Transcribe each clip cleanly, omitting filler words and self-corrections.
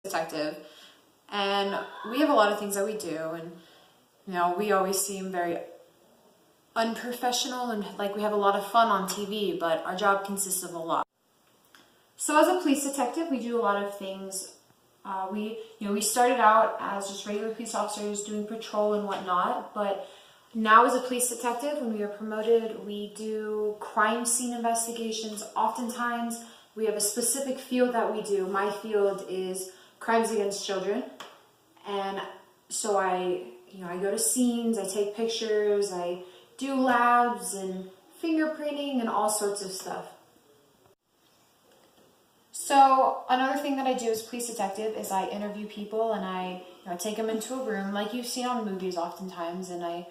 detective, and we have a lot of things that we do, and we always seem very unprofessional and like we have a lot of fun on TV, but our job consists of a lot. So as a police detective, we do a lot of things. We started out as just regular police officers doing patrol and whatnot, but now as a police detective, when we are promoted, we do crime scene investigations. Oftentimes, we have a specific field that we do. My field is crimes against children, and so I go to scenes, I take pictures, I do labs and fingerprinting and all sorts of stuff. So another thing that I do as a police detective is I interview people, and I take them into a room like you've seen on movies oftentimes, and I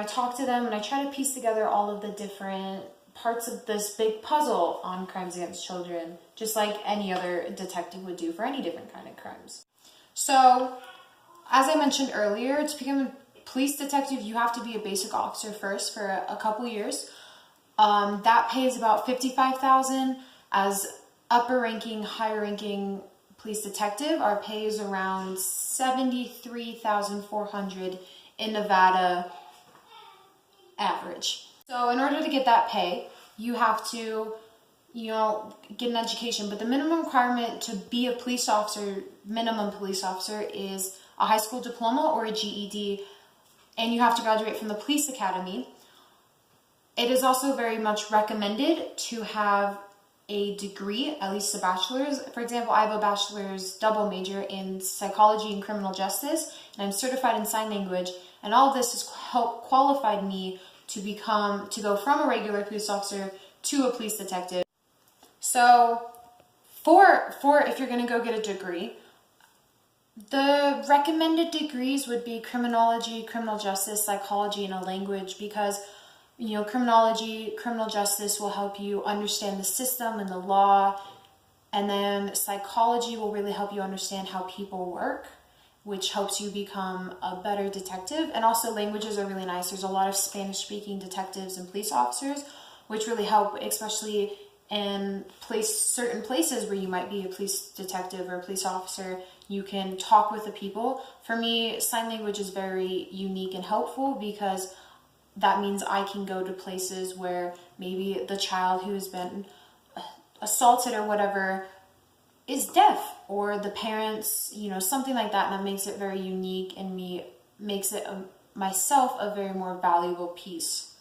talk to them and I try to piece together all of the different parts of this big puzzle on crimes against children, just like any other detective would do for any different kind of crimes. So, as I mentioned earlier, to become a police detective, you have to be a basic officer first for a couple years. That pays about $55,000. As upper ranking, higher ranking police detective, our pay is around $73,400 in Nevada average. So in order to get that pay, you have to, get an education. But the minimum requirement to be a police officer, minimum police officer, is a high school diploma or a GED, and you have to graduate from the police academy. It is also very much recommended to have a degree, at least a bachelor's. For example, I have a bachelor's double major in psychology and criminal justice, and I'm certified in sign language, and all of this has helped qualified me to go from a regular police officer to a police detective. So for if you're going to go get a degree, the recommended degrees would be criminology, criminal justice, psychology, and a language, because criminology, criminal justice will help you understand the system and the law, and then psychology will really help you understand how people work, which helps you become a better detective. And also languages are really nice. There's a lot of Spanish-speaking detectives and police officers, which really help, especially in certain places where you might be a police detective or a police officer. You can talk with the people. For me, sign language is very unique and helpful, because that means I can go to places where maybe the child who has been assaulted or whatever is deaf, or the parents, something like that, and that makes it very unique and makes it myself a very more valuable piece.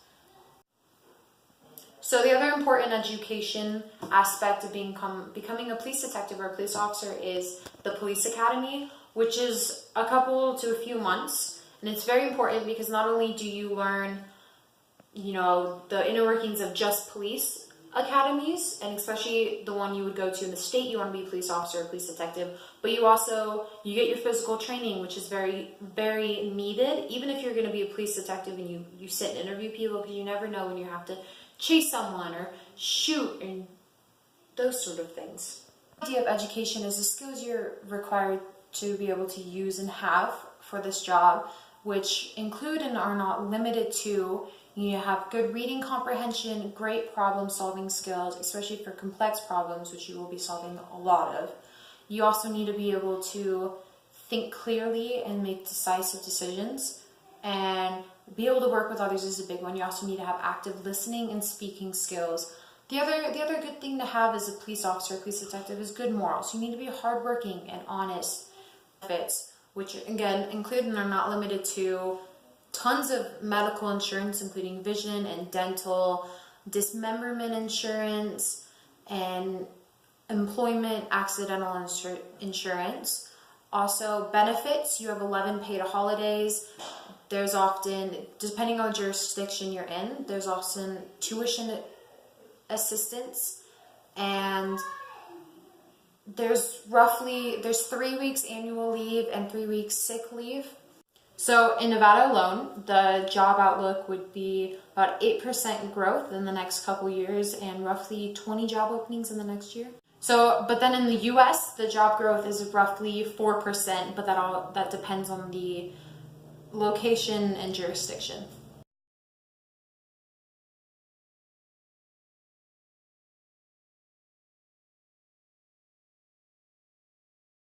So the other important education aspect of becoming a police detective or a police officer is the police academy, which is a couple to a few months. And it's very important because not only do you learn, the inner workings of just police academies, and especially the one you would go to in the state you want to be a police officer or police detective, but you get your physical training, which is very, very needed, even if you're going to be a police detective and you sit and interview people, because you never know when you have to chase someone or shoot and those sort of things. The idea of education is the skills you're required to be able to use and have for this job, which include and are not limited to, you have good reading comprehension, great problem solving skills, especially for complex problems, which you will be solving a lot of. You also need to be able to think clearly and make decisive decisions, and be able to work with others is a big one. You also need to have active listening and speaking skills. The other good thing to have as a police officer, police detective, is good morals. You need to be hardworking and honest. Benefits, which again include and are not limited to tons of medical insurance, including vision and dental, dismemberment insurance, and employment accidental insurance. Also benefits, you have 11 paid holidays. There's often, depending on the jurisdiction you're in, there's often tuition assistance, and there's 3 weeks annual leave and 3 weeks sick leave. So in Nevada alone, the job outlook would be about 8% growth in the next couple years and roughly 20 job openings in the next year. So, but then in the US, the job growth is roughly 4%, but that depends on the location and jurisdiction.